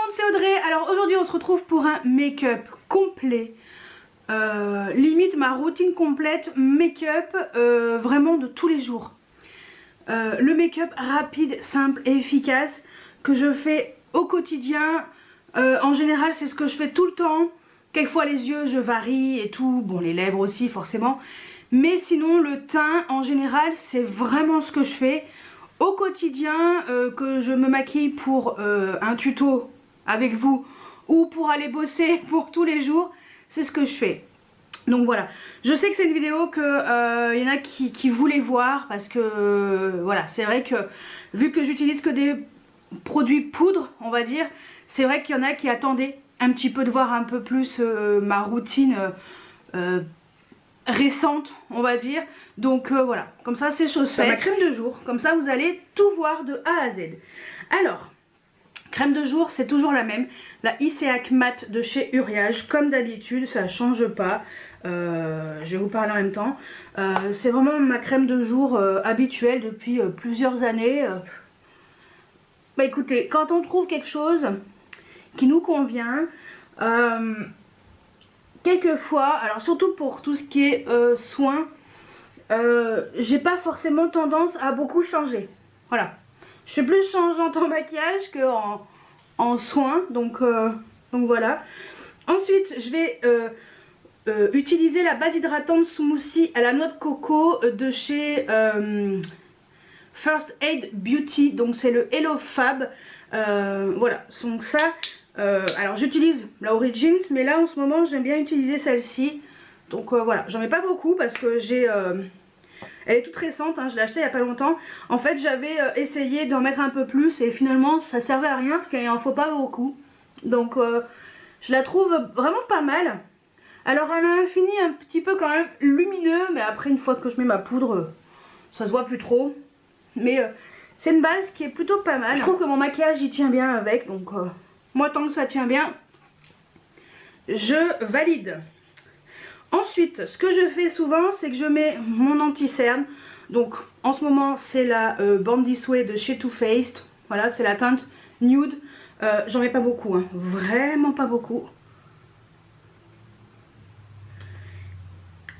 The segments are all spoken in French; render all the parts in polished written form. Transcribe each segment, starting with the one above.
monde, c'est Audrey. Alors aujourd'hui on se retrouve pour un make-up complet, limite ma routine complète make-up, vraiment de tous les jours. Le make-up rapide, simple et efficace que je fais au quotidien. En général c'est ce que je fais tout le temps. Quelquefois les yeux je varie et tout, bon les lèvres aussi forcément. Mais sinon le teint en général c'est vraiment ce que je fais au quotidien, que je me maquille pour un tuto avec vous ou pour aller bosser pour tous les jours, c'est ce que je fais. Donc voilà, je sais que c'est une vidéo que y en a qui voulaient voir parce que voilà, c'est vrai que vu que j'utilise que des produits poudre, on va dire, c'est vrai qu'il y en a qui attendaient un petit peu de voir un peu plus ma routine récente, on va dire. Donc voilà, comme ça c'est chose faite. Ma crème de jour, comme ça vous allez tout voir de A à Z. Alors, crème de jour c'est toujours la même, la Iseak Matte de chez Uriage, comme d'habitude, ça change pas. Je vais vous parler en même temps. C'est vraiment ma crème de jour habituelle depuis plusieurs années. Bah écoutez, quand on trouve quelque chose qui nous convient, quelquefois, alors surtout pour tout ce qui est soins, j'ai pas forcément tendance à beaucoup changer. Voilà, je suis plus changeante en maquillage que en soins, donc voilà. Ensuite, je vais utiliser la base hydratante Smoothie à la noix de coco de chez First Aid Beauty, donc c'est le Hello Fab. Voilà, donc ça. Alors j'utilise la Origins, mais là en ce moment j'aime bien utiliser celle-ci. Donc voilà, j'en mets pas beaucoup parce que j'ai... elle est toute récente, hein, je l'ai achetée il y a pas longtemps. En fait j'avais essayé d'en mettre un peu plus et finalement ça servait à rien parce qu'il en faut pas beaucoup. Donc je la trouve vraiment pas mal. Alors elle a un fini un petit peu quand même lumineux, mais après une fois que je mets ma poudre, ça se voit plus trop. Mais c'est une base qui est plutôt pas mal. Je trouve que mon maquillage il tient bien avec, donc... moi tant que ça tient bien, je valide. Ensuite, ce que je fais souvent, c'est que je mets mon anti-cerne. Donc en ce moment c'est la Born This Way de chez Too Faced. Voilà, c'est la teinte nude. J'en mets pas beaucoup, hein. Vraiment pas beaucoup.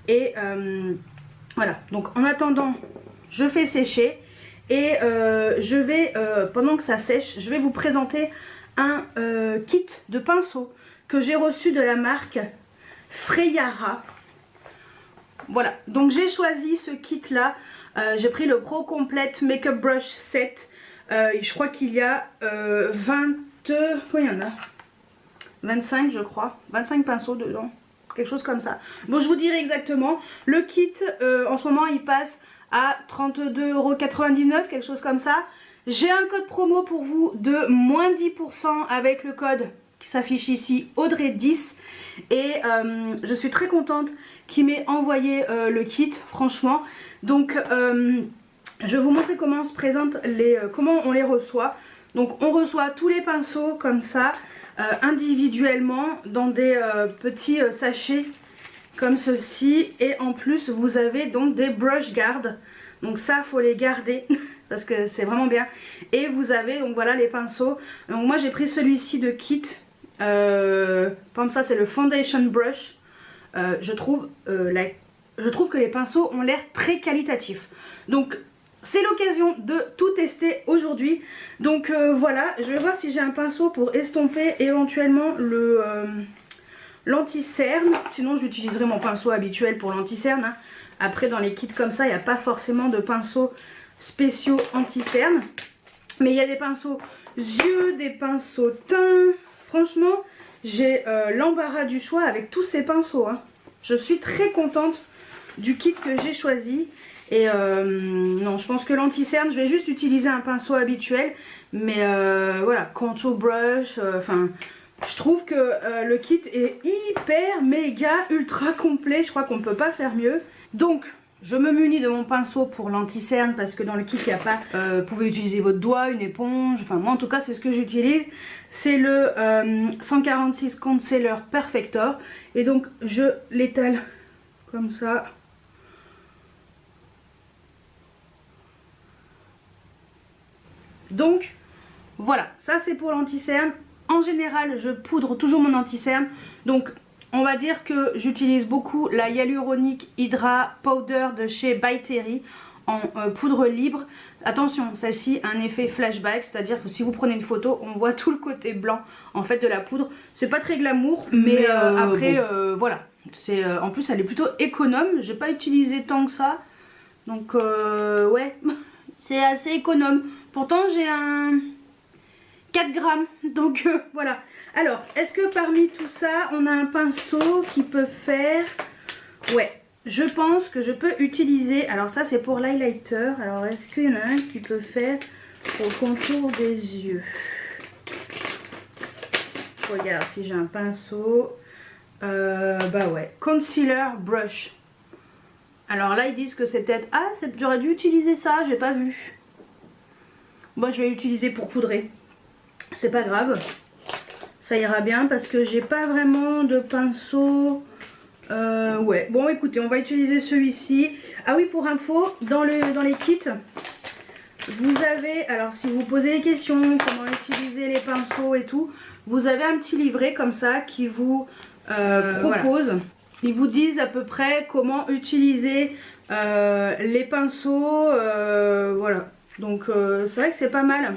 Et voilà, donc en attendant, je fais sécher. Et je vais, pendant que ça sèche, je vais vous présenter un kit de pinceaux que j'ai reçu de la marque Freyara. Voilà, donc j'ai choisi ce kit là. J'ai pris le Pro Complete Makeup Brush Set. Je crois qu'il y a 20... Quoi il y en a 25 je crois. 25 pinceaux dedans. Quelque chose comme ça. Bon, je vous dirai exactement. Le kit, en ce moment, il passe à 32,99 €, quelque chose comme ça. J'ai un code promo pour vous de moins 10% avec le code qui s'affiche ici, Audrey10. Et je suis très contente qu'il m'ait envoyé le kit, franchement. Donc, je vais vous montrer comment on se présente, comment on les reçoit. Donc, on reçoit tous les pinceaux comme ça, individuellement, dans des petits sachets comme ceci. Et en plus, vous avez donc des brush guards. Donc ça, faut les garder parce que c'est vraiment bien. Et vous avez donc voilà les pinceaux. Donc moi j'ai pris celui-ci de kit. Comme ça c'est le Foundation Brush. Je trouve que les pinceaux ont l'air très qualitatifs. Donc c'est l'occasion de tout tester aujourd'hui. Donc voilà, je vais voir si j'ai un pinceau pour estomper éventuellement l'anti-cerne. Sinon j'utiliserai mon pinceau habituel pour l'anti-cerne, hein. Après dans les kits comme ça il n'y a pas forcément de pinceaux spéciaux anti-cerne. Mais il y a des pinceaux yeux, des pinceaux teint. Franchement j'ai l'embarras du choix avec tous ces pinceaux, hein. Je suis très contente du kit que j'ai choisi. Et non, je pense que l'anti-cerne, je vais juste utiliser un pinceau habituel. Mais voilà, contour brush, enfin... je trouve que le kit est hyper méga ultra complet. Je crois qu'on ne peut pas faire mieux. Donc je me munis de mon pinceau pour l'anti-cerne parce que dans le kit il n'y a pas, vous pouvez utiliser votre doigt, une éponge. Enfin moi en tout cas c'est ce que j'utilise. C'est le 146 Concealer Perfector. Et donc je l'étale comme ça. Donc voilà, ça c'est pour l'anti-cerne. en général, je poudre toujours mon anti-cerne. Donc, on va dire que j'utilise beaucoup la Hyaluronic Hydra Powder de chez By Terry en poudre libre. Attention, celle-ci a un effet flashback, c'est-à-dire que si vous prenez une photo, on voit tout le côté blanc en fait de la poudre. C'est pas très glamour, mais après, bon. Voilà. En plus, elle est plutôt économe. J'ai pas utilisé tant que ça. Donc, ouais, c'est assez économe. Pourtant, j'ai un 4 grammes. Donc, voilà. Alors, est-ce que parmi tout ça, on a un pinceau qui peut faire... Ouais, je pense que je peux utiliser... Alors ça, c'est pour l'highlighter. Alors, est-ce qu'il y en a un qui peut faire au contour des yeux? Regarde, si j'ai un pinceau... bah ouais, Concealer Brush. Alors là, ils disent que c'est peut-être... Ah, j'aurais dû utiliser ça, j'ai pas vu. Moi, je vais l'utiliser pour poudrer. C'est pas grave. Ça ira bien parce que j'ai pas vraiment de pinceau. Ouais, bon écoutez, on va utiliser celui-ci. Ah oui, pour info, dans les kits, vous avez, alors si vous posez des questions, comment utiliser les pinceaux et tout, vous avez un petit livret comme ça qui vous propose. Voilà. Ils vous disent à peu près comment utiliser les pinceaux. Voilà, donc c'est vrai que c'est pas mal.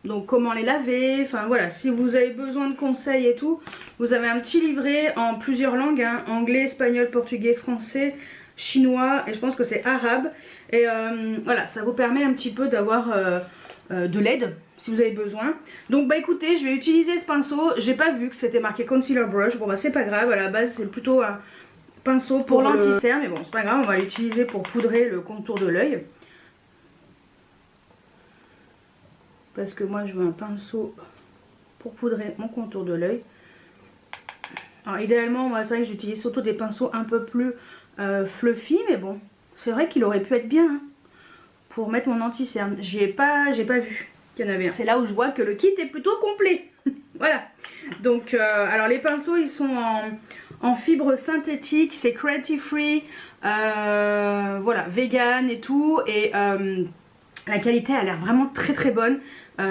Donc comment les laver, enfin voilà, si vous avez besoin de conseils et tout, vous avez un petit livret en plusieurs langues, hein, anglais, espagnol, portugais, français, chinois et je pense que c'est arabe. Et voilà, ça vous permet un petit peu d'avoir de l'aide si vous avez besoin. Donc bah écoutez, je vais utiliser ce pinceau, j'ai pas vu que c'était marqué Concealer Brush, bon bah c'est pas grave, à la base c'est plutôt un pinceau pour l'anti-cerne, mais bon c'est pas grave, on va l'utiliser pour poudrer le contour de l'œil. Parce que moi je veux un pinceau pour poudrer mon contour de l'œil. Alors idéalement, moi c'est vrai que j'utilise surtout des pinceaux un peu plus fluffy, mais bon, c'est vrai qu'il aurait pu être bien hein, pour mettre mon anti-cerne. J'ai pas vu qu'il y en avait un. C'est là où je vois que le kit est plutôt complet. Voilà. Donc alors les pinceaux ils sont en fibre synthétique, c'est cruelty free, voilà, vegan et tout, et la qualité a l'air vraiment très très bonne.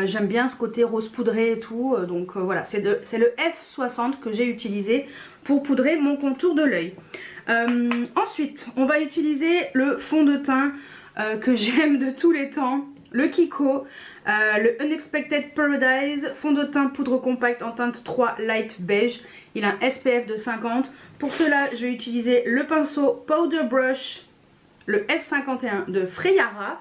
J'aime bien ce côté rose poudré et tout. Donc voilà, c'est le F60 que j'ai utilisé pour poudrer mon contour de l'œil. Ensuite, on va utiliser le fond de teint que j'aime de tous les temps. Le Kiko, le Unexpected Paradise, fond de teint poudre compacte en teinte 3 light beige. Il a un SPF de 50. Pour cela, je vais utiliser le pinceau Powder Brush, le F51 de Freyara.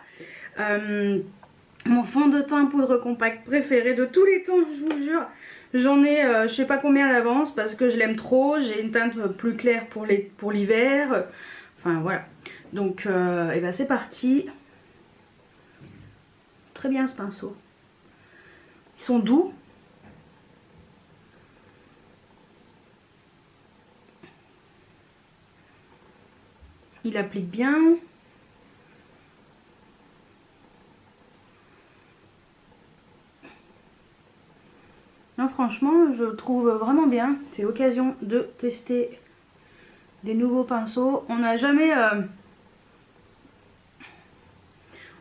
Mon fond de teint poudre compacte préféré de tous les temps, je vous jure. J'en ai je sais pas combien d'avance parce que je l'aime trop. J'ai une teinte plus claire pour l'hiver. Enfin voilà. Donc et ben c'est parti. Très bien ce pinceau. Ils sont doux. Il applique bien. Non, franchement, je le trouve vraiment bien. C'est l'occasion de tester des nouveaux pinceaux. On n'a jamais...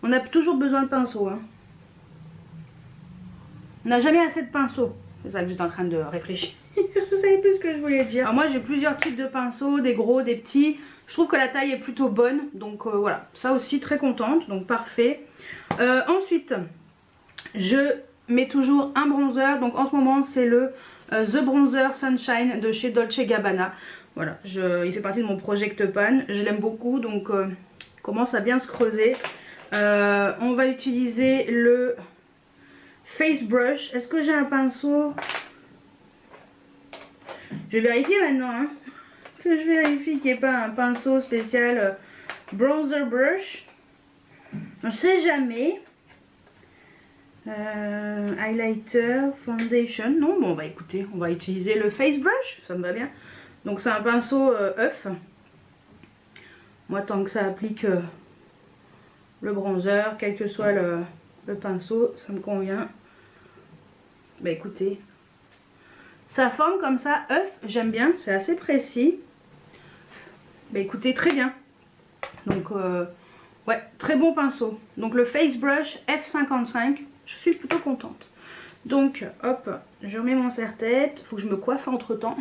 on a toujours besoin de pinceaux. Hein. On n'a jamais assez de pinceaux. C'est ça que j'étais en train de réfléchir. Je ne savais plus ce que je voulais dire. Alors moi, j'ai plusieurs types de pinceaux, des gros, des petits. Je trouve que la taille est plutôt bonne. Donc voilà, ça aussi, très contente. Donc parfait. Ensuite, je... mais toujours un bronzer, donc en ce moment c'est le The Bronzer Sunshine de chez Dolce Gabbana. Voilà, il fait partie de mon Project Pan, je l'aime beaucoup, donc il commence à bien se creuser. On va utiliser le Face Brush. Est-ce que j'ai un pinceau? Je vais vérifier maintenant, hein, que je vérifie qu'il n'y ait pas un pinceau spécial Bronzer Brush. On ne sait jamais. Highlighter, foundation, non, bon bah écoutez, on va utiliser le Face Brush, ça me va bien. Donc c'est un pinceau œuf. Moi tant que ça applique le bronzer, quel que soit le pinceau, ça me convient. Bah écoutez, ça forme comme ça, œuf, j'aime bien, c'est assez précis. Bah écoutez, très bien. Donc ouais, très bon pinceau. Donc le Face Brush F55. Je suis plutôt contente. Donc hop, je remets mon serre-tête. Faut que je me coiffe entre temps.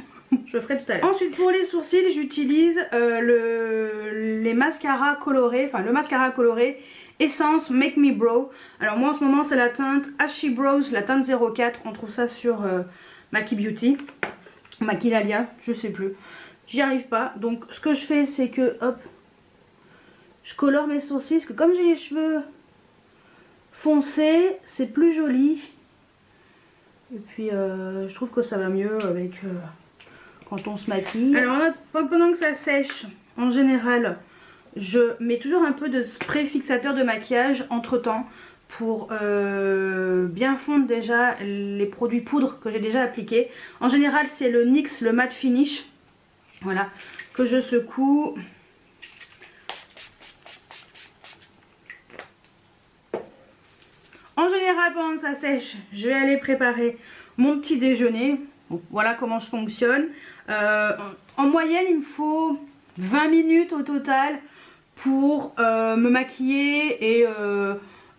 Je ferai tout à l'heure. Ensuite pour les sourcils j'utilise les mascaras colorés. Enfin le mascara coloré Essence Make Me Brow. Alors moi en ce moment c'est la teinte Ashy Brows, la teinte 04. On trouve ça sur Maki Beauty. Maquilalia, je sais plus. J'y arrive pas. Donc ce que je fais c'est que hop, je colore mes sourcils. Parce que comme j'ai les cheveux foncés, c'est plus joli. Et puis je trouve que ça va mieux avec quand on se maquille. Alors pendant que ça sèche, en général, je mets toujours un peu de spray fixateur de maquillage entre temps pour bien fondre déjà les produits poudre que j'ai déjà appliqués. En général c'est le NYX, le matte finish, voilà, que je secoue. En général pendant que ça sèche, je vais aller préparer mon petit déjeuner. Bon, voilà comment je fonctionne. En moyenne il me faut 20 minutes au total pour me maquiller et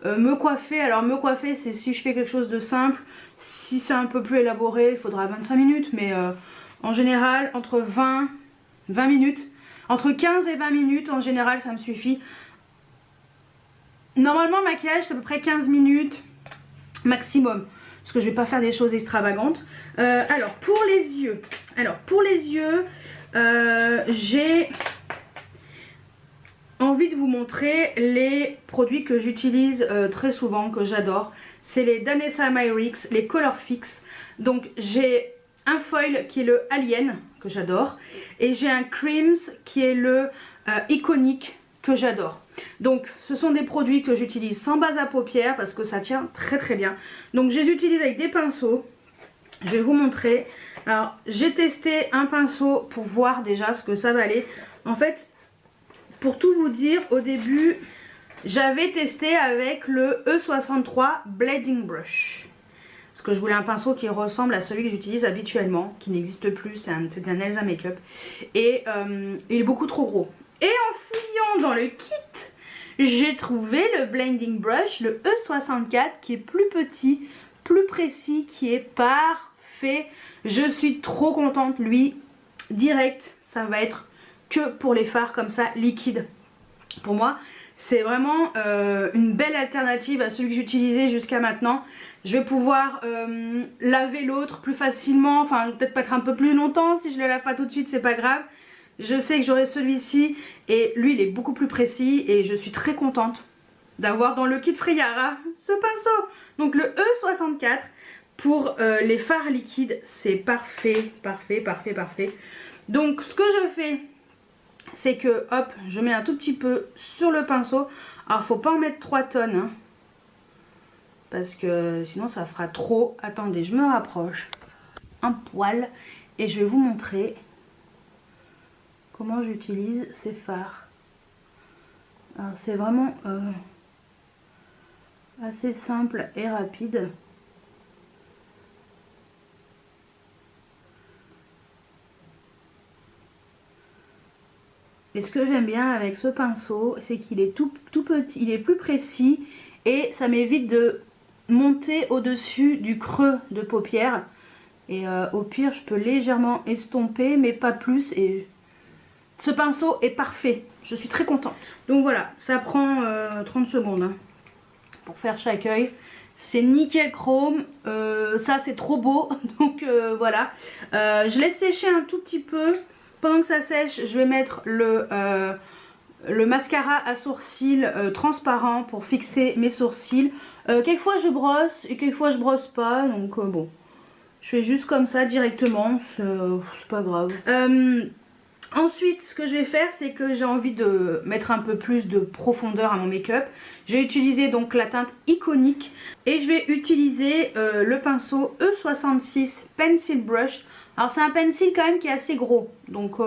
me coiffer. Alors me coiffer c'est si je fais quelque chose de simple. Si c'est un peu plus élaboré il faudra 25 minutes. Mais en général entre 20 minutes, entre 15 et 20 minutes en général ça me suffit. Normalement maquillage c'est à peu près 15 minutes maximum. Parce que je vais pas faire des choses extravagantes. Alors pour les yeux. J'ai envie de vous montrer les produits que j'utilise très souvent, que j'adore. C'est les Danessa Myrix, les Color Fix. Donc j'ai un foil qui est le Alien, que j'adore. Et j'ai un Creams qui est le Iconic, que j'adore. Donc ce sont des produits que j'utilise sans base à paupières parce que ça tient très très bien. Donc je les utilise avec des pinceaux. Je vais vous montrer. Alors j'ai testé un pinceau pour voir déjà ce que ça valait. En fait, pour tout vous dire, au début j'avais testé avec le E63 Blading Brush. Parce que je voulais un pinceau qui ressemble à celui que j'utilise habituellement, qui n'existe plus, c'est un Elsa Makeup. Et il est beaucoup trop gros. Et en fouillant dans le kit, j'ai trouvé le Blending Brush, le E64, qui est plus petit, plus précis, qui est parfait. Je suis trop contente, lui, direct, ça va être que pour les fards comme ça, liquide. Pour moi, c'est vraiment une belle alternative à celui que j'utilisais jusqu'à maintenant. Je vais pouvoir laver l'autre plus facilement, enfin peut-être pas être un peu plus longtemps, si je ne le lave pas tout de suite, c'est pas grave. Je sais que j'aurai celui-ci et lui il est beaucoup plus précis et je suis très contente d'avoir dans le kit Friara ce pinceau. Donc le E64 pour les fards liquides, c'est parfait, parfait, parfait, parfait. Donc ce que je fais, c'est que hop, je mets un tout petit peu sur le pinceau. Alors faut pas en mettre 3 tonnes hein, parce que sinon ça fera trop. Attendez, je me rapproche un poil et je vais vous montrer comment j'utilise ces fards. Alors c'est vraiment assez simple et rapide. Et ce que j'aime bien avec ce pinceau, c'est qu'il est tout petit, il est plus précis et ça m'évite de monter au-dessus du creux de paupière. Et au pire, je peux légèrement estomper, mais pas plus. Et ce pinceau est parfait. Je suis très contente. Donc voilà, ça prend 30 secondes hein, pour faire chaque œil. C'est nickel chrome. Ça, c'est trop beau. Donc voilà. Je laisse sécher un tout petit peu. Pendant que ça sèche, je vais mettre le mascara à sourcils transparent pour fixer mes sourcils. Quelquefois je brosse et quelquefois je brosse pas. Donc bon, je fais juste comme ça directement. C'est pas grave. Ensuite, ce que je vais faire, c'est que j'ai envie de mettre un peu plus de profondeur à mon make-up. Je vais utiliser donc la teinte Iconic et je vais utiliser le pinceau E66 Pencil Brush. Alors c'est un pencil quand même qui est assez gros, donc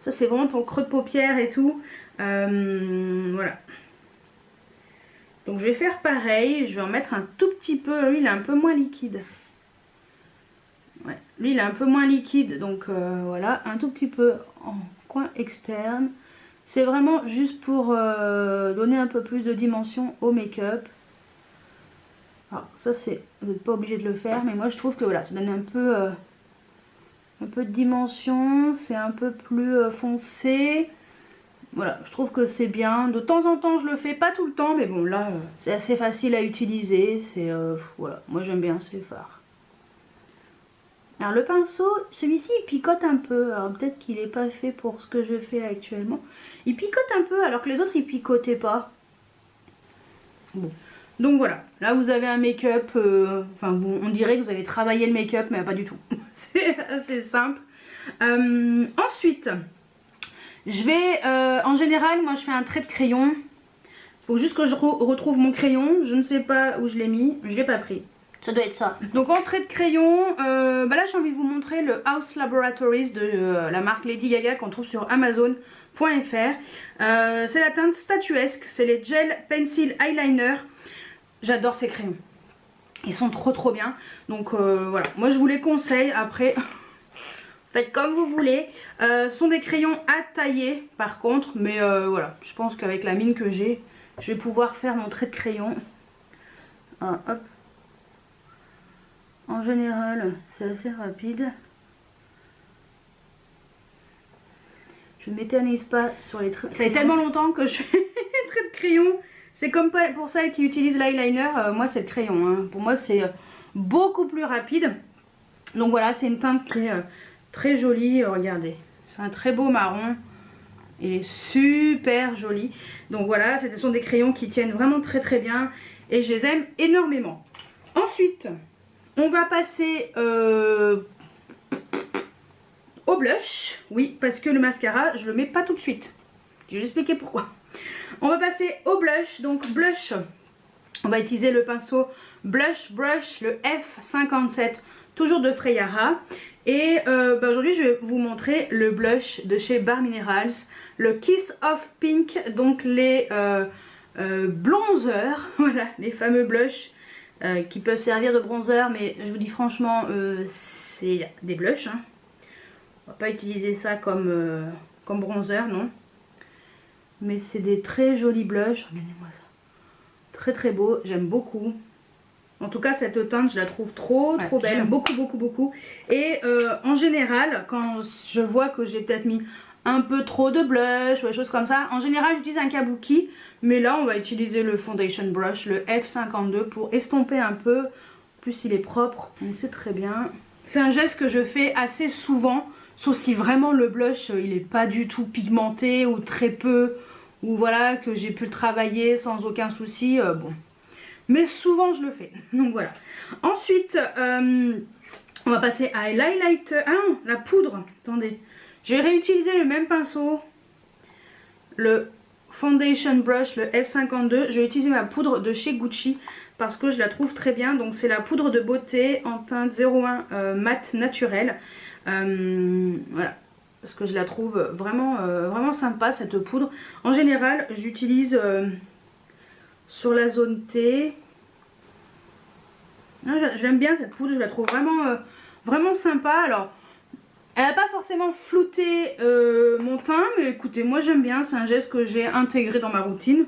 ça c'est vraiment pour le creux de paupière et tout. Voilà. Donc je vais faire pareil, je vais en mettre un tout petit peu. Lui il est un peu moins liquide. Ouais, lui il est un peu moins liquide, donc voilà, un tout petit peu en coin externe. C'est vraiment juste pour donner un peu plus de dimension au make-up. Alors ça c'est, vous n'êtes pas obligé de le faire, mais moi je trouve que voilà, ça donne un peu de dimension, c'est un peu plus foncé. Voilà, je trouve que c'est bien. De temps en temps je le fais, pas tout le temps, mais bon là c'est assez facile à utiliser. C'est voilà, moi j'aime bien, c'est phare. Alors le pinceau, celui-ci il picote un peu. Alors peut-être qu'il n'est pas fait pour ce que je fais actuellement. Il picote un peu alors que les autres ils picotaient pas. Bon. Donc voilà, là vous avez un make-up, enfin on dirait que vous avez travaillé le make-up, mais pas du tout. C'est assez simple. Ensuite, je vais, en général, moi je fais un trait de crayon. Faut juste que je retrouve mon crayon. Je ne sais pas où je l'ai mis, je l'ai pas pris. Ça doit être ça. Donc en trait de crayon, bah là j'ai envie de vous montrer le House Laboratories de la marque Lady Gaga qu'on trouve sur Amazon.fr. C'est la teinte statuesque, c'est les Gel Pencil Eyeliner. J'adore ces crayons. Ils sont trop bien. Donc voilà, moi je vous les conseille. Après, faites comme vous voulez. Ce sont des crayons à tailler par contre. Mais voilà, je pense qu'avec la mine que j'ai, je vais pouvoir faire mon trait de crayon. Ah, hop. En général, c'est assez rapide. Je ne m'éternise pas sur les traits. Ça fait tellement longtemps que je fais les traits de crayon. C'est comme pour celles qui utilisent l'eyeliner, moi c'est le crayon. Hein. Pour moi c'est beaucoup plus rapide. Donc voilà, c'est une teinte qui est très jolie. Regardez, c'est un très beau marron. Il est super joli. Donc voilà, ce sont des crayons qui tiennent vraiment très bien. Et je les aime énormément. Ensuite, on va passer au blush. Oui, parce que le mascara, je le mets pas tout de suite. Je vais expliquer pourquoi. On va passer au blush. Donc blush, on va utiliser le pinceau Blush Brush, le F57, toujours de Freyara. Et aujourd'hui je vais vous montrer le blush de chez Bare Minerals, le Kiss of Pink, donc les bronzers, voilà, les fameux blushs qui peuvent servir de bronzer, mais je vous dis franchement, c'est des blushs. Hein. On va pas utiliser ça comme bronzer, non. Mais c'est des très jolis blushs. Regardez-moi ça. Très beau. J'aime beaucoup. En tout cas, cette teinte, je la trouve trop belle. J'aime beaucoup. Et en général, quand je vois que j'ai peut-être mis un peu trop de blush ou des choses comme ça, en général, j'utilise un kabuki. Mais là, on va utiliser le foundation brush, le F52, pour estomper un peu. En plus, il est propre. Donc, c'est très bien. C'est un geste que je fais assez souvent. Sauf si vraiment le blush, il n'est pas du tout pigmenté ou très peu. Ou voilà, que j'ai pu le travailler sans aucun souci, bon. Mais souvent je le fais, donc voilà. Ensuite, on va passer à l'highlighter. Ah non, la poudre, attendez. J'ai réutilisé le même pinceau, le foundation brush, le F52. Je vais utiliser ma poudre de chez Gucci parce que je la trouve très bien. Donc c'est la poudre de beauté en teinte 01 mat naturel. Voilà. Parce que je la trouve vraiment sympa cette poudre. En général, j'utilise sur la zone T. J'aime bien cette poudre, je la trouve vraiment sympa. Alors, elle n'a pas forcément flouté mon teint, mais écoutez, moi j'aime bien. C'est un geste que j'ai intégré dans ma routine.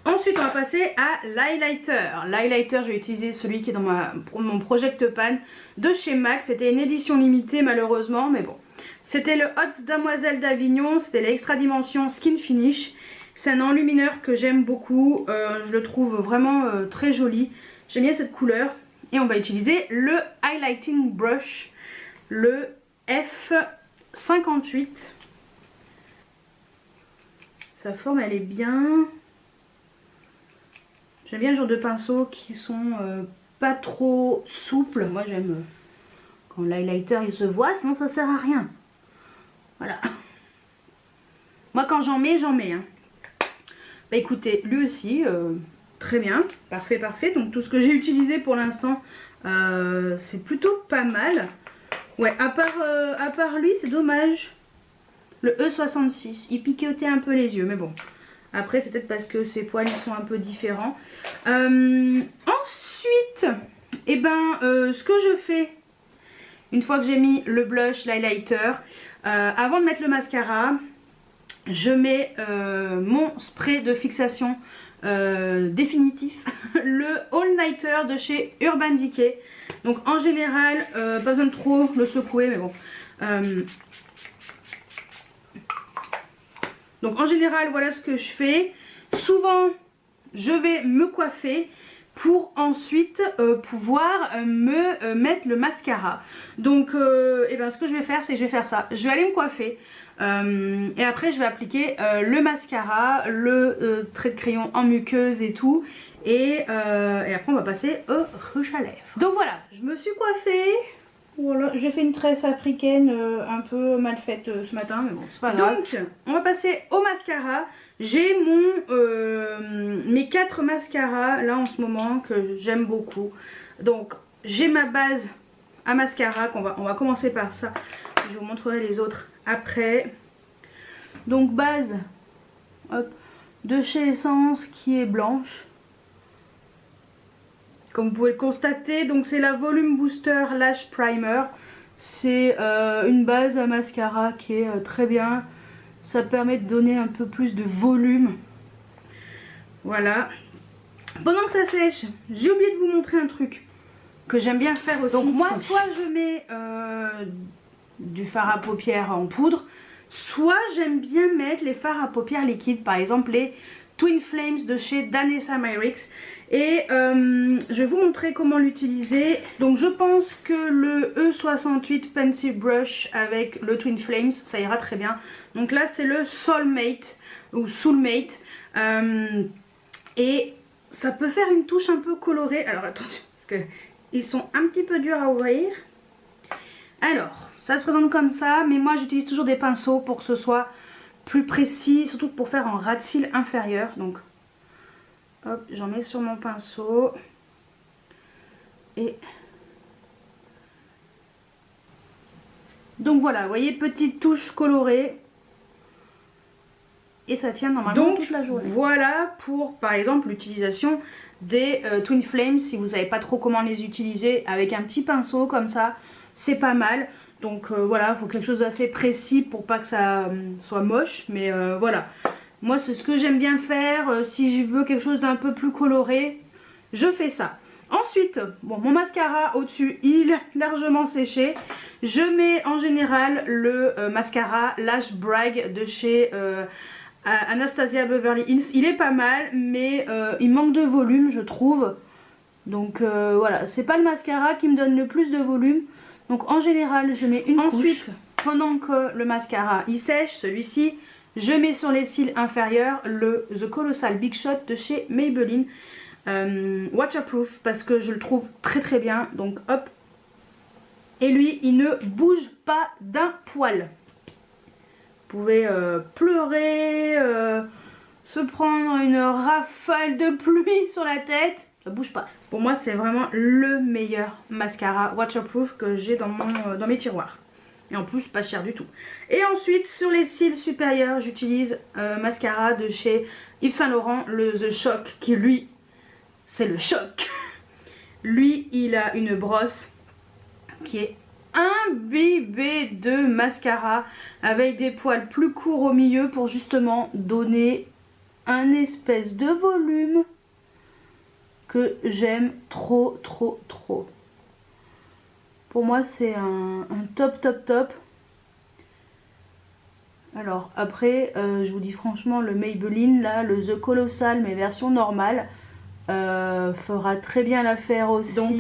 Ensuite, on va passer à l'highlighter. L'highlighter, je vais utiliser celui qui est dans mon Project Pan de chez MAC. C'était une édition limitée malheureusement, mais bon. C'était le Haute Damoiselle d'Avignon, c'était l'extra dimension Skin Finish. C'est un enlumineur que j'aime beaucoup, je le trouve vraiment très joli. J'aime bien cette couleur. Et on va utiliser le highlighting brush, le F58. Sa forme elle est bien. J'aime bien le genre de pinceaux qui sont pas trop souples. Moi j'aime quand l'highlighter il se voit, sinon ça sert à rien. Voilà. Moi quand j'en mets, hein. Bah écoutez, lui aussi, très bien, parfait. Donc tout ce que j'ai utilisé pour l'instant, c'est plutôt pas mal. Ouais, à part lui, c'est dommage. Le E66, il piquotait un peu les yeux, mais bon. Après, c'est peut-être parce que ses poils ils sont un peu différents. Ensuite, eh ben, ce que je fais, une fois que j'ai mis le blush, l'highlighter, avant de mettre le mascara, je mets mon spray de fixation définitif. le All Nighter de chez Urban Decay. Donc en général, pas besoin de trop le secouer, mais bon. Donc en général, voilà ce que je fais. Souvent, je vais me coiffer pour ensuite pouvoir me mettre le mascara. Donc et ben, ce que je vais faire, c'est que je vais faire ça. Je vais aller me coiffer et après je vais appliquer le mascara, le trait de crayon en muqueuse et tout. Et après on va passer au rouge à lèvres. Donc voilà, je me suis coiffée. Voilà, j'ai fait une tresse africaine un peu mal faite ce matin, mais bon, c'est pas grave. Donc, on va passer au mascara. J'ai mes 4 mascaras là en ce moment que j'aime beaucoup. Donc, j'ai ma base à mascara, on va commencer par ça. Je vous montrerai les autres après. Donc, base hop, de chez Essence qui est blanche. Comme vous pouvez le constater, donc c'est la Volume Booster Lash Primer. C'est une base à mascara qui est très bien. Ça permet de donner un peu plus de volume. Voilà. Pendant que ça sèche, j'ai oublié de vous montrer un truc que j'aime bien faire aussi. Donc moi, soit je mets du fard à paupières en poudre, soit j'aime bien mettre les fards à paupières liquides. Par exemple les Twin Flames de chez Danessa Myricks. Et je vais vous montrer comment l'utiliser. Donc je pense que le E68 Pencil Brush avec le Twin Flames, ça ira très bien. Donc là c'est le Soulmate ou Soulmate. Et ça peut faire une touche un peu colorée. Alors attention, parce qu'ils sont un petit peu durs à ouvrir. Alors, ça se présente comme ça, mais moi j'utilise toujours des pinceaux pour que ce soit plus précis, surtout pour faire en ras de cils inférieur. Donc hop, j'en mets sur mon pinceau et donc voilà, vous voyez, petite touche colorée et ça tient normalement toute la journée. Voilà pour par exemple l'utilisation des Twin Flames. Si vous savez pas trop comment les utiliser, avec un petit pinceau comme ça, c'est pas mal. Donc voilà, il faut quelque chose d'assez précis pour pas que ça soit moche, mais voilà. Moi c'est ce que j'aime bien faire. Si je veux quelque chose d'un peu plus coloré, je fais ça. Ensuite, bon, mon mascara au-dessus, il est largement séché. Je mets en général le mascara Lash Brag de chez Anastasia Beverly Hills. Il est pas mal, mais il manque de volume, je trouve. Donc voilà, c'est pas le mascara qui me donne le plus de volume. Donc en général, je mets une couche. Ensuite, pendant que le mascara il sèche, celui-ci, je mets sur les cils inférieurs le The Colossal Big Shot de chez Maybelline Waterproof, parce que je le trouve très très bien. Donc hop, et lui il ne bouge pas d'un poil. Vous pouvez pleurer, se prendre une rafale de pluie sur la tête, ça bouge pas. Pour moi c'est vraiment le meilleur mascara waterproof que j'ai dans mes tiroirs. Et en plus pas cher du tout. Et ensuite sur les cils supérieurs j'utilise mascara de chez Yves Saint Laurent, le The Shock, qui lui c'est le choc. Lui il a une brosse qui est imbibée de mascara avec des poils plus courts au milieu pour justement donner un espèce de volume que j'aime trop trop trop. Pour moi c'est un top top top. Alors après je vous dis franchement, le Maybelline là, le The Colossal mais version normale, fera très bien l'affaire aussi. Donc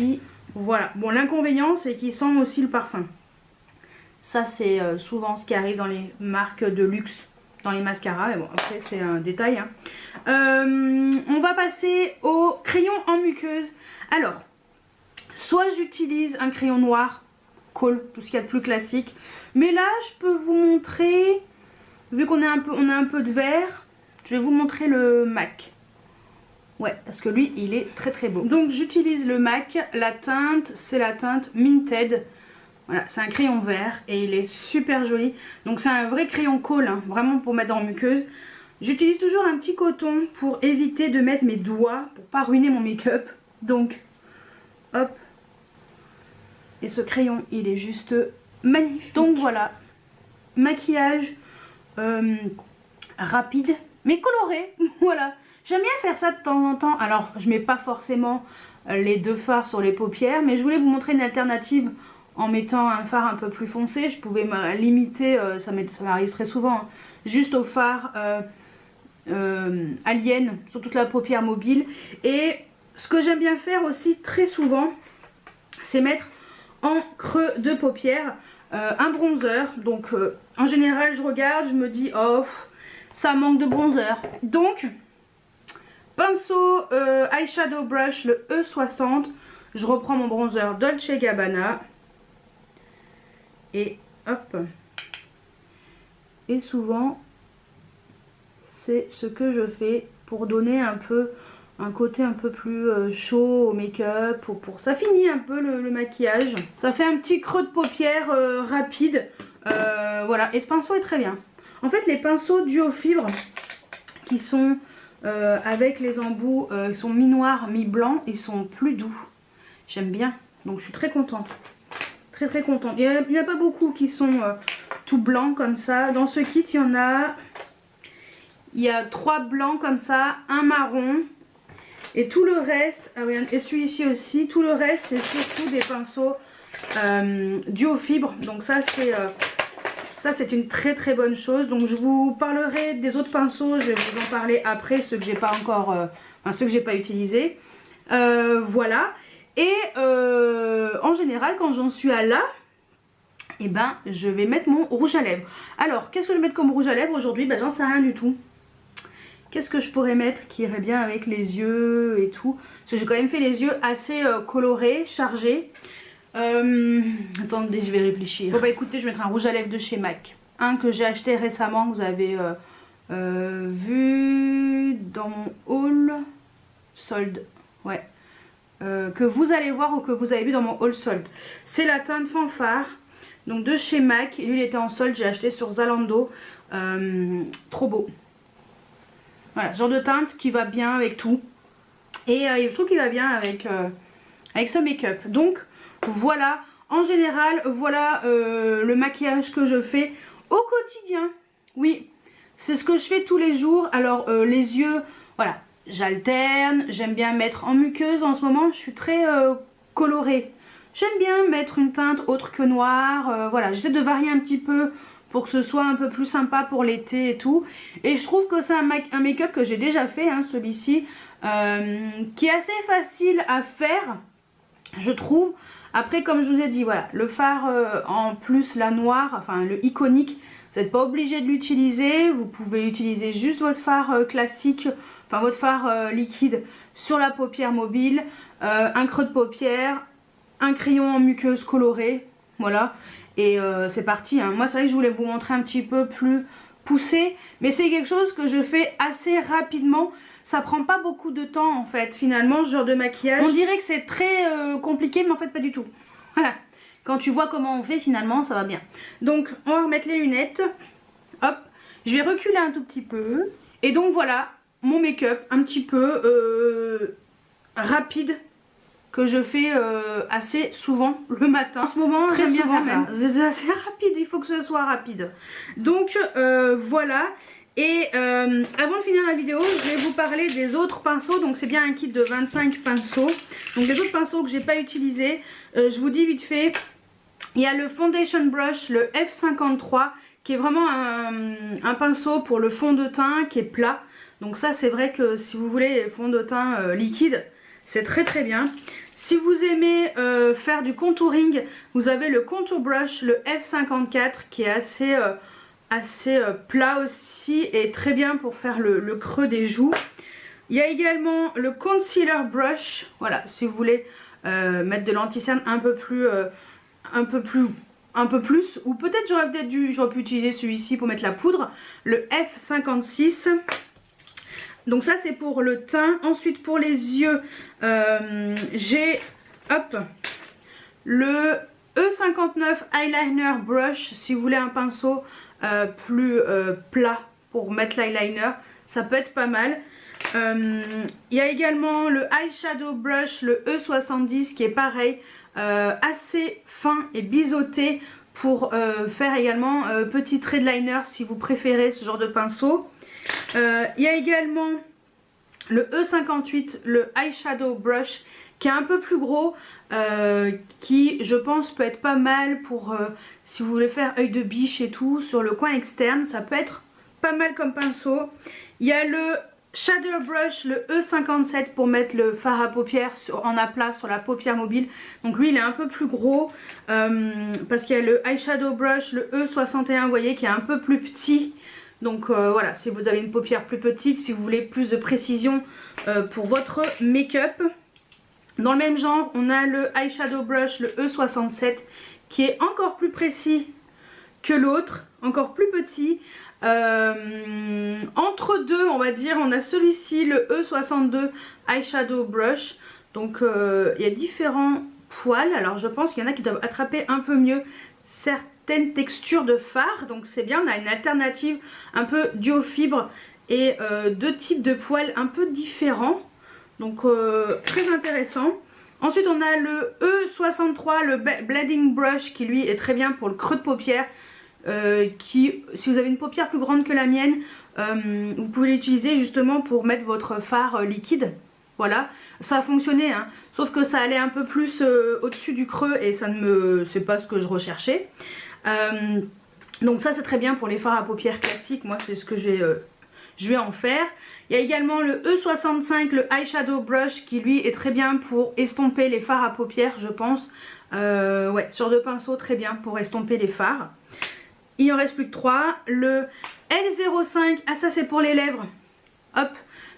voilà, bon, l'inconvénient c'est qu'il sent aussi le parfum. Ça c'est souvent ce qui arrive dans les marques de luxe, dans les mascaras, mais bon après c'est un détail hein. On va passer au crayon en muqueuse. Alors soit j'utilise un crayon noir Kohl, tout ce qu'il y a de plus classique, mais là je peux vous montrer, vu qu'on a un peu de vert, je vais vous montrer le MAC. Ouais, parce que lui il est très très beau. Donc j'utilise le MAC, la teinte c'est la teinte Minted. Voilà, c'est un crayon vert et il est super joli. Donc c'est un vrai crayon Kohl hein, vraiment pour mettre en muqueuse. J'utilise toujours un petit coton pour éviter de mettre mes doigts, pour pas ruiner mon make-up. Donc hop, et ce crayon il est juste magnifique. Donc voilà, maquillage rapide mais coloré. Voilà, j'aime bien faire ça de temps en temps. Alors, je mets pas forcément les deux fards sur les paupières, mais je voulais vous montrer une alternative en mettant un fard un peu plus foncé. Je pouvais me limiter, ça m'arrive très souvent, hein, juste au fard Alien sur toute la paupière mobile. Et ce que j'aime bien faire aussi très souvent, c'est mettre en creux de paupière un bronzer. Donc en général je regarde, je me dis oh ça manque de bronzer. Donc pinceau eyeshadow brush le E60, je reprends mon bronzer Dolce & Gabbana et hop. Et souvent c'est ce que je fais pour donner un peu un côté un peu plus chaud au make-up, pour ça finit un peu le maquillage. Ça fait un petit creux de paupière rapide, voilà, et ce pinceau est très bien. En fait les pinceaux duo fibre qui sont avec les embouts, ils sont mi-noir mi-blanc, ils sont plus doux, j'aime bien, donc je suis très contente, très contente. Il n'y a pas beaucoup qui sont tout blancs comme ça. Dans ce kit il y a 3 blancs comme ça, un marron. Et tout le reste, ah oui, et celui-ci aussi, tout le reste c'est surtout des pinceaux duo fibre. Donc ça c'est une très bonne chose. Donc je vous parlerai des autres pinceaux, je vais vous en parler après, ceux que j'ai pas encore, ceux que j'ai pas utilisés. Voilà. Et en général quand j'en suis à là, et ben je vais mettre mon rouge à lèvres. Alors qu'est-ce que je vais mettre comme rouge à lèvres aujourd'hui? Ben j'en sais rien du tout. Qu'est-ce que je pourrais mettre qui irait bien avec les yeux et tout? Parce que j'ai quand même fait les yeux assez colorés, chargés. Attendez, je vais réfléchir. Bon bah écoutez, je vais mettre un rouge à lèvres de chez MAC. Un que j'ai acheté récemment, vous avez vu dans mon haul solde. Ouais. Que vous allez voir ou que vous avez vu dans mon haul solde. C'est la teinte fanfare. Donc de chez MAC. Lui il était en solde, j'ai acheté sur Zalando. Trop beau. Voilà, ce genre de teinte qui va bien avec tout. Et je trouve qu'il va bien avec ce make-up. Donc voilà, en général, voilà le maquillage que je fais au quotidien. Oui, c'est ce que je fais tous les jours. Alors les yeux, voilà, j'alterne. J'aime bien mettre en muqueuse en ce moment. Je suis très colorée. J'aime bien mettre une teinte autre que noire. Voilà, j'essaie de varier un petit peu pour que ce soit un peu plus sympa pour l'été et tout. Et je trouve que c'est un make-up que j'ai déjà fait, hein, celui-ci, qui est assez facile à faire, je trouve. Après, comme je vous ai dit, voilà, le fard en plus, la noire, enfin le iconique, vous n'êtes pas obligé de l'utiliser. Vous pouvez utiliser juste votre fard classique, enfin votre fard liquide sur la paupière mobile, un creux de paupière, un crayon en muqueuse colorée, voilà. Et c'est parti, hein. Moi c'est vrai que je voulais vous montrer un petit peu plus poussé, mais c'est quelque chose que je fais assez rapidement. Ça prend pas beaucoup de temps en fait finalement ce genre de maquillage. On dirait que c'est très compliqué, mais en fait pas du tout. Voilà, quand tu vois comment on fait finalement ça va bien. Donc on va remettre les lunettes. Hop, je vais reculer un tout petit peu. Et donc voilà mon make-up un petit peu rapide, que je fais assez souvent le matin. En ce moment, j'aime bien faire ça. C'est assez rapide, il faut que ce soit rapide. Donc voilà. Et avant de finir la vidéo, je vais vous parler des autres pinceaux. Donc c'est bien un kit de 25 pinceaux. Donc les autres pinceaux que j'ai pas utilisés, je vous dis vite fait. Il y a le Foundation Brush, le F53, qui est vraiment un pinceau pour le fond de teint qui est plat. Donc ça c'est vrai que si vous voulez les fonds de teint liquides, c'est très bien. Si vous aimez faire du contouring, vous avez le Contour Brush, le F54, qui est assez plat aussi et très bien pour faire le creux des joues. Il y a également le Concealer Brush, voilà, si vous voulez mettre de l'anti-cerne un peu plus, ou peut-être j'aurais pu utiliser celui-ci pour mettre la poudre, le F56. Donc ça c'est pour le teint. Ensuite pour les yeux, j'ai le E59 Eyeliner Brush. Si vous voulez un pinceau plus plat pour mettre l'eyeliner, ça peut être pas mal. Il y a également le Eyeshadow Brush, le E70, qui est pareil, assez fin et biseauté pour faire également petit trait de liner si vous préférez ce genre de pinceau. Il y a également le E58, le Eyeshadow Brush, qui est un peu plus gros, qui je pense peut être pas mal pour si vous voulez faire œil de biche et tout, sur le coin externe, ça peut être pas mal comme pinceau. Il y a le Shadow Brush, le E57 pour mettre le fard à paupières en aplat sur la paupière mobile. Donc lui il est un peu plus gros parce qu'il y a le Eyeshadow Brush, le E61 vous voyez qui est un peu plus petit. Donc voilà, si vous avez une paupière plus petite, si vous voulez plus de précision pour votre make-up. Dans le même genre, on a le Eyeshadow Brush, le E67 qui est encore plus précis que l'autre, encore plus petit. Entre deux on va dire, on a celui-ci, le E62 Eyeshadow Brush. Donc il y a différents poils, alors je pense qu'il y en a qui doivent attraper un peu mieux certaines textures de fard, donc c'est bien, on a une alternative un peu duo fibre et deux types de poils un peu différents, donc très intéressant. Ensuite on a le E63, le Blending Brush, qui lui est très bien pour le creux de paupière. Qui, si vous avez une paupière plus grande que la mienne, vous pouvez l'utiliser justement pour mettre votre fard liquide. Voilà, ça a fonctionné, hein, sauf que ça allait un peu plus au-dessus du creux et ça ne me, c'est pas ce que je recherchais. Donc ça c'est très bien pour les fards à paupières classiques, moi c'est ce que je vais en faire. Il y a également le E65, le Eyeshadow Brush, qui lui est très bien pour estomper les fards à paupières, je pense. Ouais, sur deux pinceaux, très bien pour estomper les fards. Il en reste plus que 3. Le L05, ah ça c'est pour les lèvres. Hop,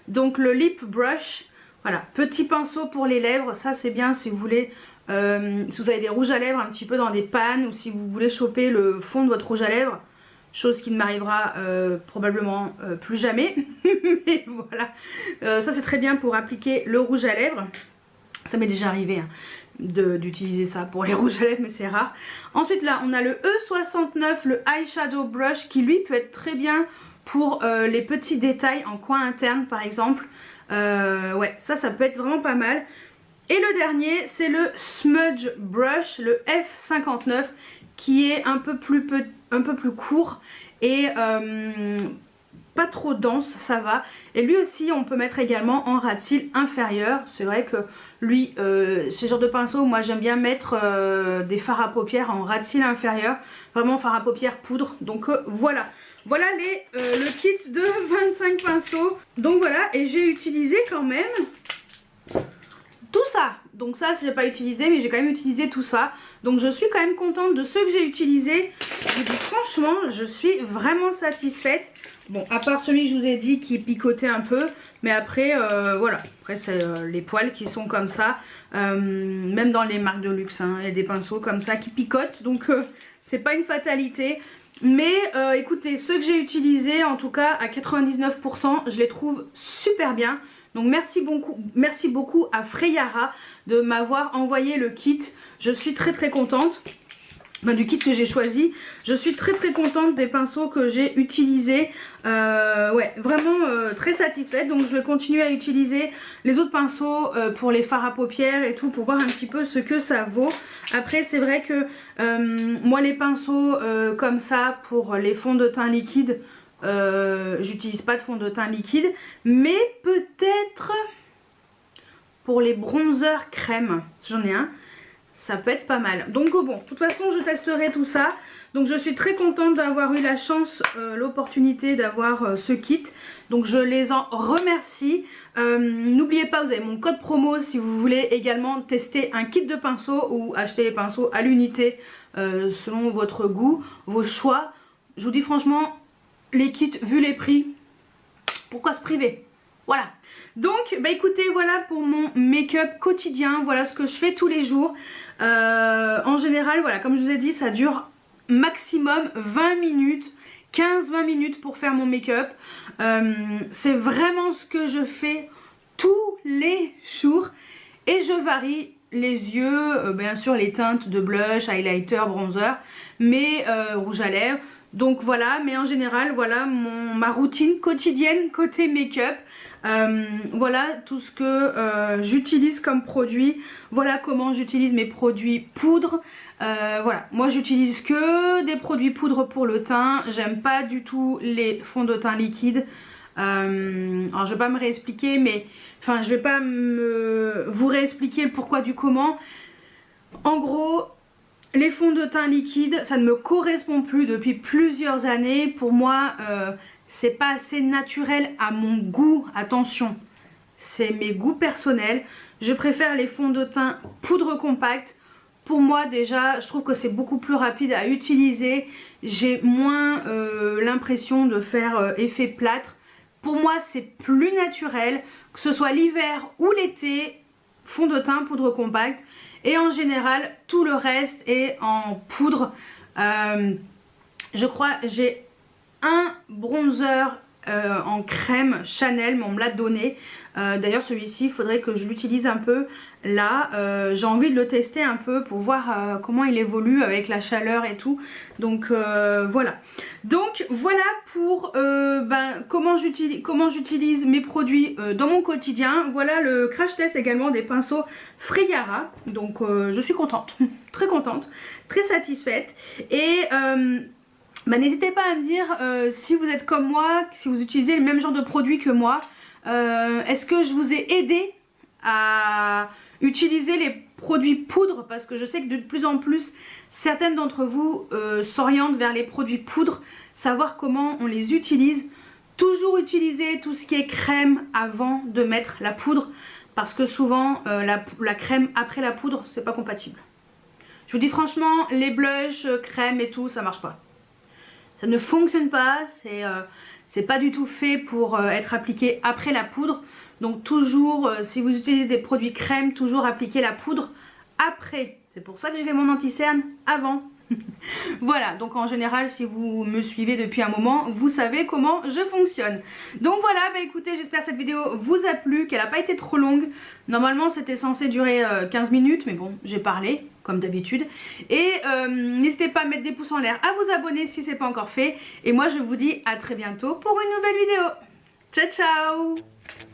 donc le Lip Brush. Voilà, petit pinceau pour les lèvres. Ça c'est bien si vous voulez, si vous avez des rouges à lèvres un petit peu dans des pannes, ou si vous voulez choper le fond de votre rouge à lèvres. Chose qui ne m'arrivera probablement plus jamais. Mais voilà, ça c'est très bien pour appliquer le rouge à lèvres. Ça m'est déjà arrivé, hein, d'utiliser ça pour les rouges à lèvres, mais c'est rare. Ensuite là on a le E69, le Eyeshadow Brush, qui lui peut être très bien pour les petits détails en coin interne par exemple. Ouais, ça peut être vraiment pas mal. Et le dernier c'est le Smudge Brush, le F59, qui est un peu plus court et pas trop dense, ça va. Et lui aussi on peut mettre également en ras de cils inférieur. C'est vrai que lui, ce genre de pinceau, moi j'aime bien mettre des fards à paupières en ras de cils inférieur, vraiment fard à paupières poudre. Donc voilà, voilà le kit de 25 pinceaux. Donc voilà, et j'ai utilisé quand même tout ça. Donc ça j'ai pas utilisé, mais j'ai quand même utilisé tout ça. Donc je suis quand même contente de ceux que j'ai utilisés. Je vous dis franchement, je suis vraiment satisfaite. Bon, à part celui que je vous ai dit qui picotait un peu, mais après voilà, après c'est les poils qui sont comme ça, même dans les marques de luxe, hein, il y a des pinceaux comme ça qui picotent, donc c'est pas une fatalité. Mais écoutez, ceux que j'ai utilisés, en tout cas à 99%, je les trouve super bien. Donc merci beaucoup à Freyara de m'avoir envoyé le kit. Je suis très contente. Enfin, du kit que j'ai choisi. Je suis très contente des pinceaux que j'ai utilisés. Ouais, vraiment très satisfaite. Donc je vais continuer à utiliser les autres pinceaux pour les fards à paupières et tout, pour voir un petit peu ce que ça vaut. Après c'est vrai que moi les pinceaux comme ça pour les fonds de teint liquide, j'utilise pas de fond de teint liquide, mais peut-être pour les bronzers crème, j'en ai un, ça peut être pas mal. Donc bon, de toute façon je testerai tout ça. Donc je suis très contente d'avoir eu la chance, l'opportunité d'avoir ce kit. Donc je les en remercie. N'oubliez pas, vous avez mon code promo si vous voulez également tester un kit de pinceaux ou acheter les pinceaux à l'unité selon votre goût, vos choix. Je vous dis franchement, les kits, vu les prix, pourquoi se priver? Voilà. Donc bah écoutez, voilà pour mon make-up quotidien, voilà ce que je fais tous les jours. En général, voilà, comme je vous ai dit, ça dure maximum 20 minutes, 15-20 minutes pour faire mon make-up. C'est vraiment ce que je fais tous les jours et je varie les yeux, bien sûr les teintes de blush, highlighter, bronzer, mais rouge à lèvres. Donc voilà, mais en général, voilà ma routine quotidienne côté make-up. Voilà tout ce que j'utilise comme produit. Voilà comment j'utilise mes produits poudre. Voilà, moi j'utilise que des produits poudre pour le teint. J'aime pas du tout les fonds de teint liquides. Alors je vais pas me réexpliquer, mais enfin je vais pas vous réexpliquer le pourquoi du comment. En gros, les fonds de teint liquides, ça ne me correspond plus depuis plusieurs années. Pour moi, c'est pas assez naturel à mon goût. Attention, c'est mes goûts personnels. Je préfère les fonds de teint poudre compacte. Pour moi déjà, je trouve que c'est beaucoup plus rapide à utiliser. J'ai moins l'impression de faire effet plâtre. Pour moi, c'est plus naturel, que ce soit l'hiver ou l'été, fond de teint poudre compacte. Et en général, tout le reste est en poudre. Je crois j'ai un bronzer en crème Chanel, mais on me l'a donné. D'ailleurs celui-ci, il faudrait que je l'utilise un peu là. J'ai envie de le tester un peu pour voir comment il évolue avec la chaleur et tout. Donc voilà. Donc voilà pour comment j'utilise mes produits dans mon quotidien. Voilà le crash test également des pinceaux Freyara. Donc je suis contente, très contente, très satisfaite. Et n'hésitez pas à me dire si vous êtes comme moi, si vous utilisez le même genre de produit que moi. Est-ce que je vous ai aidé à utiliser les produits poudre? Parce que je sais que de plus en plus, certaines d'entre vous s'orientent vers les produits poudre. Savoir comment on les utilise. Toujours utiliser tout ce qui est crème avant de mettre la poudre. Parce que souvent, la crème après la poudre, c'est pas compatible. Je vous dis franchement, les blushs, crème et tout, ça marche pas. Ça ne fonctionne pas, c'est pas du tout fait pour être appliqué après la poudre. Donc toujours, si vous utilisez des produits crème, toujours appliquer la poudre après. C'est pour ça que j'ai fait mon anti-cerne avant. Voilà, donc en général, si vous me suivez depuis un moment, vous savez comment je fonctionne. Donc voilà, écoutez, j'espère que cette vidéo vous a plu, qu'elle n'a pas été trop longue. Normalement, c'était censé durer 15 minutes, mais bon, j'ai parlé, comme d'habitude. Et n'hésitez pas à mettre des pouces en l'air, à vous abonner si ce n'est pas encore fait. Et moi, je vous dis à très bientôt pour une nouvelle vidéo. Ciao, ciao!